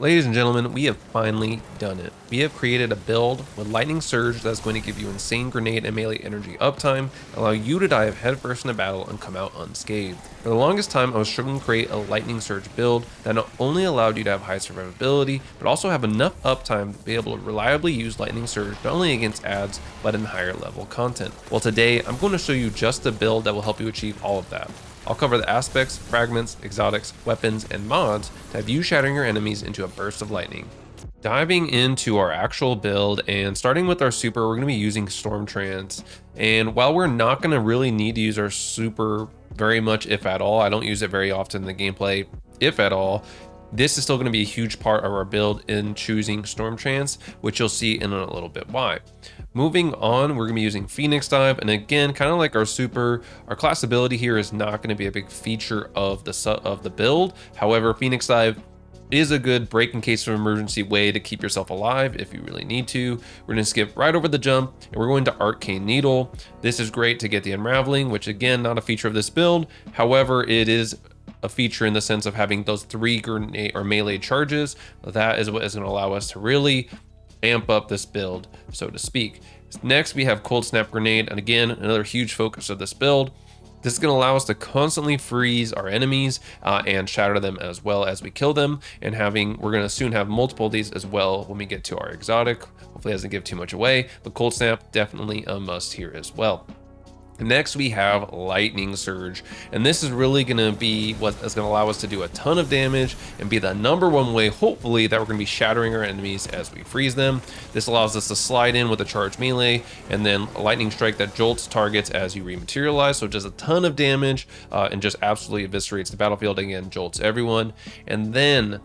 Ladies and gentlemen, we have finally done it. We have created a build with Lightning Surge that's going to give you insane grenade and melee energy uptime, allow you to dive headfirst into battle and come out unscathed. For the longest time, I was struggling to create a Lightning Surge build that not only allowed you to have high survivability, but also have enough uptime to be able to reliably use Lightning Surge not only against ads, but in higher level content. Well, today, I'm going to show you just the build that will help you achieve all of that. I'll cover the aspects, fragments, exotics, weapons, and mods to have you shattering your enemies into a burst of lightning. Diving into our actual build and starting with our super, we're going to be using Stormtrance. And while we're not going to really need to use our super very much, if at all, I don't use it very often in the gameplay, if at all, this is still going to be a huge part of our build in choosing Stormtrance, which you'll see in a little bit why. Moving on, we're going to be using Phoenix Dive, and again, kind of like our super, our class ability here is not going to be a big feature of the build. However, Phoenix Dive is a good break in case of emergency way to keep yourself alive if you really need to. We're going to skip right over the jump and we're going to Arcane Needle. This is great to get the unraveling, which again, not a feature of this build. However, it is a feature in the sense of having those 3 grenade or melee charges. That is what is going to allow us to really amp up this build, so to speak. Next, we have Cold Snap Grenade, and again, another huge focus of this build. This is going to allow us to constantly freeze our enemies and shatter them as well as we kill them. And we're going to soon have multiple of these as well when we get to our exotic. Hopefully it doesn't give too much away, but Cold Snap definitely a must here as well. Next, we have Lightning Surge, and this is really going to be what is going to allow us to do a ton of damage and be the #1 way, hopefully, that we're going to be shattering our enemies as we freeze them. This allows us to slide in with a charge melee and then a lightning strike that jolts targets as you rematerialize, so it does a ton of damage and just absolutely eviscerates the battlefield. Again, jolts everyone. And then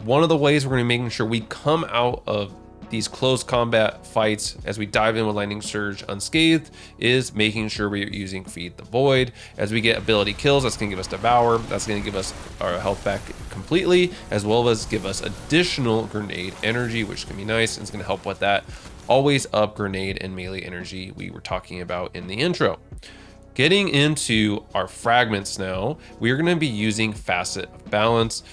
one of the ways we're going to be making sure we come out of these close combat fights as we dive in with Lightning Surge unscathed is making sure we're using Feed the Void. As we get ability kills, that's going to give us Devour, that's going to give us our health back completely, as well as give us additional grenade energy, which can be nice, and it's going to help with that always up grenade and melee energy we were talking about in the intro. Getting into our fragments now, we are going to be using Facet of Balance.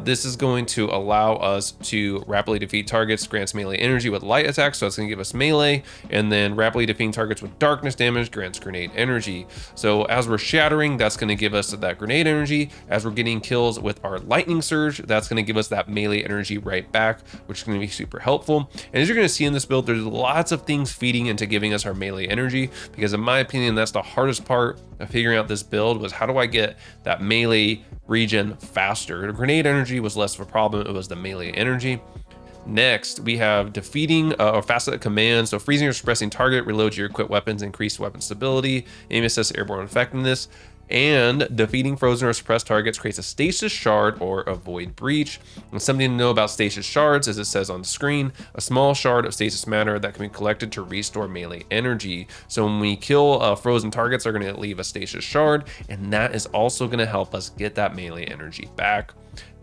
This is going to allow us to rapidly defeat targets, grants melee energy with light attacks, so it's going to give us melee, and then rapidly defeating targets with darkness damage grants grenade energy. So as we're shattering, that's going to give us that grenade energy. As we're getting kills with our Lightning Surge, that's going to give us that melee energy right back, which is going to be super helpful. And as you're going to see in this build, there's lots of things feeding into giving us our melee energy, because in my opinion, that's the hardest part of figuring out this build, was how do I get that melee regen faster? The grenade energy was less of a problem, it was the melee energy. Next, we have defeating or facet command. So freezing or suppressing target, reload your equipped weapons, increase weapon stability, aim assist airborne effectiveness. And defeating frozen or suppressed targets creates a stasis shard or a void breach. And something to know about stasis shards, as it says on the screen, a small shard of stasis matter that can be collected to restore melee energy. So when we kill frozen targets, they're going to leave a stasis shard, and that is also going to help us get that melee energy back.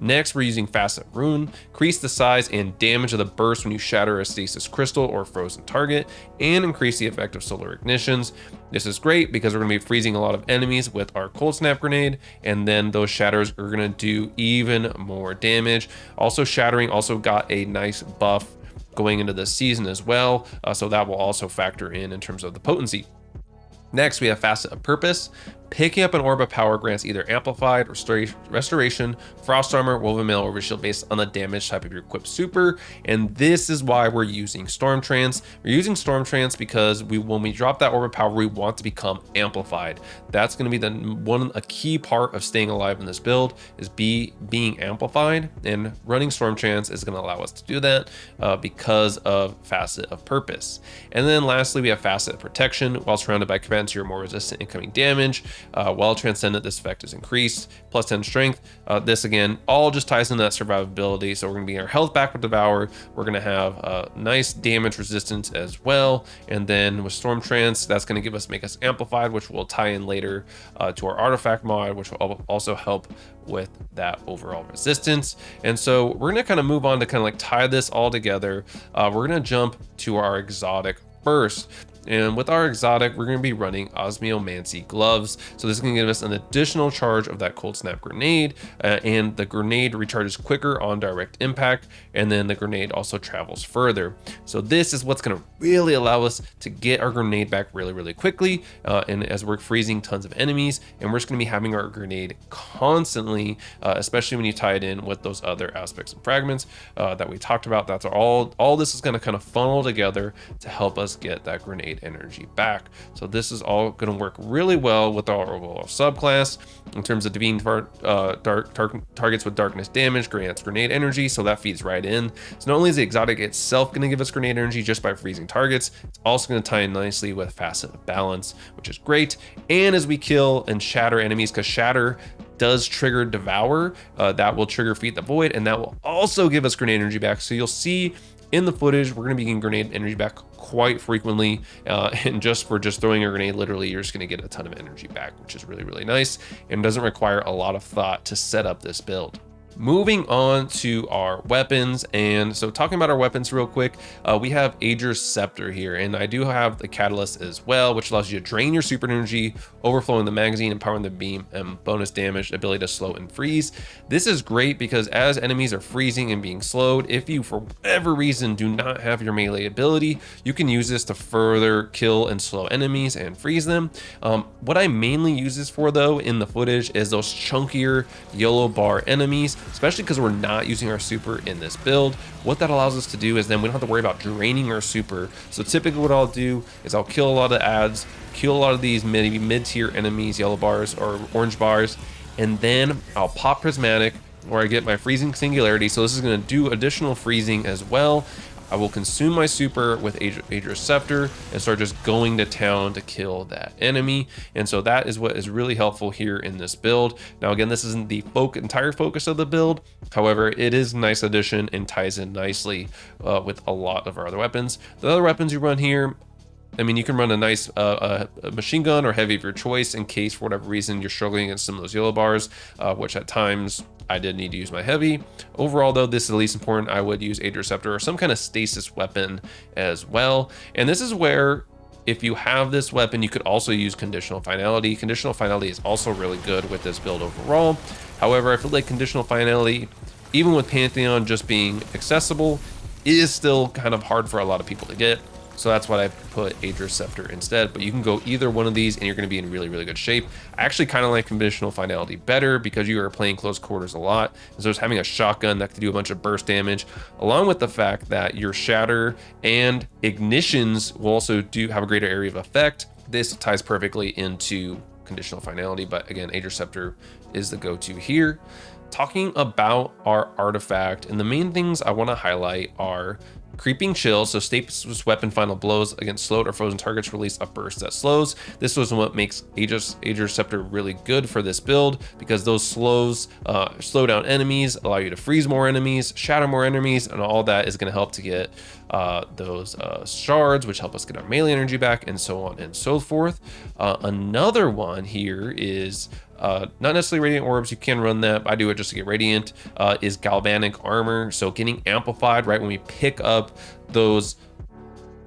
Next, we're using Facet Rune. Increase the size and damage of the burst when you shatter a stasis crystal or frozen target, and increase the effect of solar ignitions. This is great because we're going to be freezing a lot of enemies with our Cold Snap Grenade, and then those shatters are going to do even more damage. Also, shattering also got a nice buff going into this season as well, so that will also factor in terms of the potency. Next, we have Facet of Purpose. Picking up an orb of power grants either amplified, restoration, frost armor, woven mail, or shield based on the damage type of your equipped super. And this is why we're using Stormtrance. We're using Stormtrance because when we drop that orb of power, we want to become amplified. That's going to be a key part of staying alive in this build, is being amplified, and running Stormtrance is going to allow us to do that because of Facet of Purpose. And then lastly, we have Facet of Protection. While surrounded by combatants, you're more resistant incoming damage. While Transcendent, this effect is increased, plus 10 strength. This again, all just ties into that survivability. So we're going to be our health back with Devour. We're going to have nice damage resistance as well. And then with Stormtrance, that's going to make us amplified, which will tie in later to our artifact mod, which will also help with that overall resistance. And so we're going to kind of move on to kind of like tie this all together. We're going to jump to our exotic first. And with our exotic, we're going to be running Osmiomancy gloves. So this is going to give us an additional charge of that cold snap grenade, and the grenade recharges quicker on direct impact, and then the grenade also travels further. So this is what's going to really allow us to get our grenade back really quickly, and as we're freezing tons of enemies, and we're just going to be having our grenade constantly, especially when you tie it in with those other aspects and fragments that we talked about. That's all this is going to kind of funnel together to help us get that grenade energy back. So this is all going to work really well with our overall subclass in terms of defeating targets with darkness damage, grants grenade energy, so that feeds right in. So not only is the exotic itself going to give us grenade energy just by freezing targets, it's also going to tie in nicely with Facet of Balance, which is great. And as we kill and shatter enemies, because shatter does trigger Devour, that will trigger Feed the Void, and that will also give us grenade energy back. So you'll see in the footage, we're going to be getting grenade energy back quite frequently, and just throwing a grenade, literally you're just going to get a ton of energy back, which is really nice and doesn't require a lot of thought to set up this build. Moving on to our weapons, and so talking about our weapons real quick, we have Ager's Scepter here, and I do have the Catalyst as well, which allows you to drain your super energy, overflowing the magazine, empowering the beam, and bonus damage, ability to slow and freeze. This is great because as enemies are freezing and being slowed, if you for whatever reason do not have your melee ability, you can use this to further kill and slow enemies and freeze them. What I mainly use this for though in the footage is those chunkier yellow bar enemies, especially because we're not using our super in this build. What that allows us to do is then we don't have to worry about draining our super. So typically what I'll do is I'll kill a lot of ads, kill a lot of these maybe mid-tier enemies, yellow bars or orange bars, and then I'll pop Prismatic, where I get my freezing singularity. So this is going to do additional freezing as well. I will consume my super with Ager's Scepter and start just going to town to kill that enemy. And so that is what is really helpful here in this build. Now, again, this isn't the entire focus of the build. However, it is a nice addition and ties in nicely with a lot of our other weapons. The other weapons you run here, I mean, you can run a nice a machine gun or heavy of your choice in case for whatever reason you're struggling against some of those yellow bars, which at times I did need to use my heavy. Overall though, this is the least important. I would use Ager's Scepter or some kind of stasis weapon as well. And this is where, if you have this weapon, you could also use Conditional Finality. Conditional Finality is also really good with this build overall. However, I feel like Conditional Finality, even with Pantheon just being accessible, is still kind of hard for a lot of people to get. So that's why I put Ager's Scepter instead, but you can go either one of these and you're going to be in really good shape. I actually kind of like Conditional Finality better because you are playing close quarters a lot. And so just having a shotgun that can do a bunch of burst damage, along with the fact that your Shatter and Ignitions will also have a greater area of effect. This ties perfectly into Conditional Finality, but again, Ager's Scepter is the go-to here. Talking about our artifact, and the main things I want to highlight are Creeping Chill. So Stasis Weapon Final Blows against slowed or frozen targets release a burst that slows. This was what makes Ager's Scepter really good for this build, because those slows slow down enemies, allow you to freeze more enemies, shatter more enemies, and all that is going to help to get those shards, which help us get our melee energy back, and so on and so forth. Another one here is not necessarily Radiant Orbs, you can run that, I do it just to get Radiant, is Galvanic Armor. So getting amplified right when we pick up those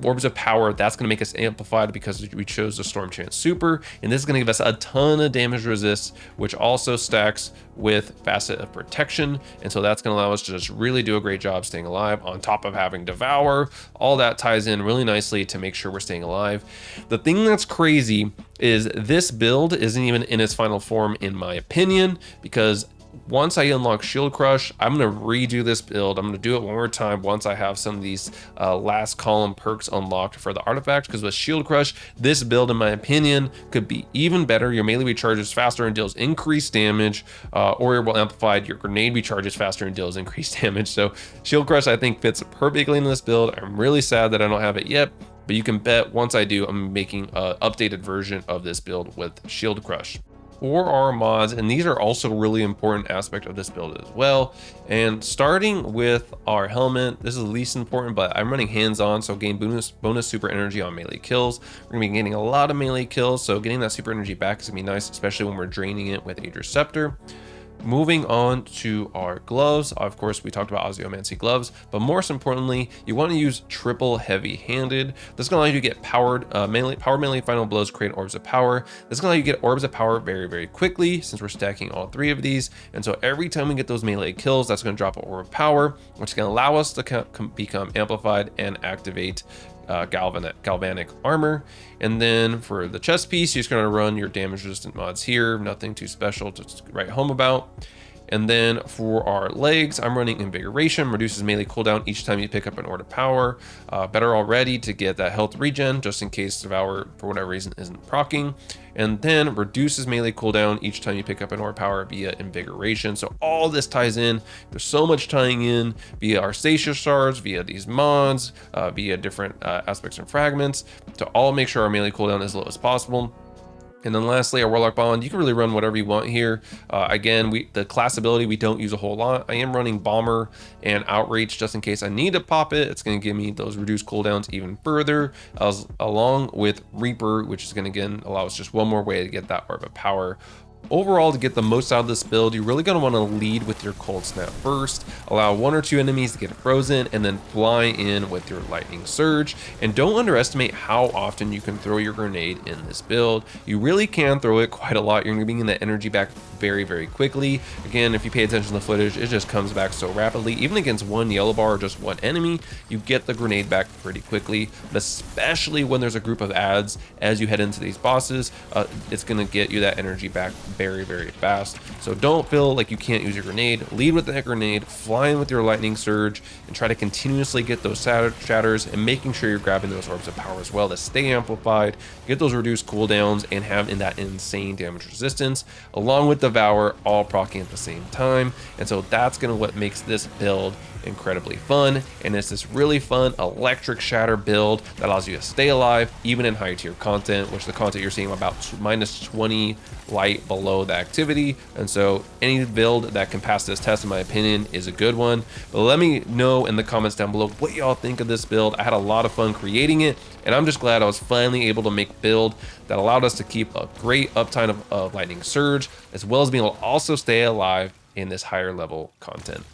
Orbs of Power, that's going to make us amplified because we chose the Storm Chant Super, and this is going to give us a ton of damage resist, which also stacks with Facet of Protection, and so that's going to allow us to just really do a great job staying alive, on top of having Devour. All that ties in really nicely to make sure we're staying alive. The thing that's crazy is this build isn't even in its final form, in my opinion, because once I unlock Shield Crush, I'm going to redo this build. I'm going to do it one more time once I have some of these last column perks unlocked for the artifacts, because with Shield Crush, this build, in my opinion, could be even better. Your melee recharges faster and deals increased damage, or will amplified. Your grenade recharges faster and deals increased damage. So Shield Crush, I think, fits perfectly in this build. I'm really sad that I don't have it yet, but you can bet once I do, I'm making an updated version of this build with Shield Crush. For our mods, and these are also a really important aspect of this build as well. And starting with our helmet, this is the least important, but I'm running hands-on, so gain bonus super energy on melee kills. We're gonna be getting a lot of melee kills, so getting that super energy back is gonna be nice, especially when we're draining it with Ager's Scepter. Moving on to our gloves. Of course, we talked about Ozymancy gloves, but most importantly, you want to use triple heavy-handed. This is going to allow you to get power melee final blows, create orbs of power. This is going to allow you to get orbs of power very, very quickly since we're stacking all 3 of these. And so every time we get those melee kills, that's going to drop an orb of power, which is going to allow us to become amplified and activate galvanic armor. And then for the chest piece, you're just going to run your damage resistant mods here. Nothing too special to write home about. And then for our legs, I'm running Invigoration, reduces melee cooldown each time you pick up an Orb of Power. Better already to get that health regen, just in case Devour, for whatever reason, isn't proccing. And then reduces melee cooldown each time you pick up an Orb of Power via Invigoration. So all this ties in. There's so much tying in via our Stasis Shards, via these mods, via different aspects and fragments, to all make sure our melee cooldown is as low as possible. And then lastly, our Warlock Bond, you can really run whatever you want here. Again, the class ability, we don't use a whole lot. I am running Bomber and Outreach just in case I need to pop it. It's going to give me those reduced cooldowns even further, along with Reaper, which is going to, again, allow us just one more way to get that Orb of Power. Overall, to get the most out of this build, you're really going to want to lead with your Cold Snap first, allow 1 or 2 enemies to get frozen, and then fly in with your Lightning Surge. And don't underestimate how often you can throw your grenade in this build. You really can throw it quite a lot. You're going to be getting that energy back very, very quickly. Again, if you pay attention to the footage, it just comes back so rapidly. Even against one yellow bar or just one enemy, you get the grenade back pretty quickly, but especially when there's a group of adds as you head into these bosses, it's going to get you that energy back very, very fast. So don't feel like you can't use your grenade. Lead with that grenade, fly in with your Lightning Surge, and try to continuously get those shatters and making sure you're grabbing those orbs of power as well to stay amplified, get those reduced cooldowns, and have in that insane damage resistance, along with Devour, all proccing at the same time. And so that's gonna what makes this build incredibly fun, and it's this really fun electric shatter build that allows you to stay alive even in high tier content, which the content you're seeing about -20 light below the activity. And so any build that can pass this test, in my opinion, is a good one. But let me know in the comments down below what y'all think of this build. I had a lot of fun creating it, and I'm just glad I was finally able to make a build that allowed us to keep a great uptime of Lightning Surge, as well as being able to also stay alive in this higher level content.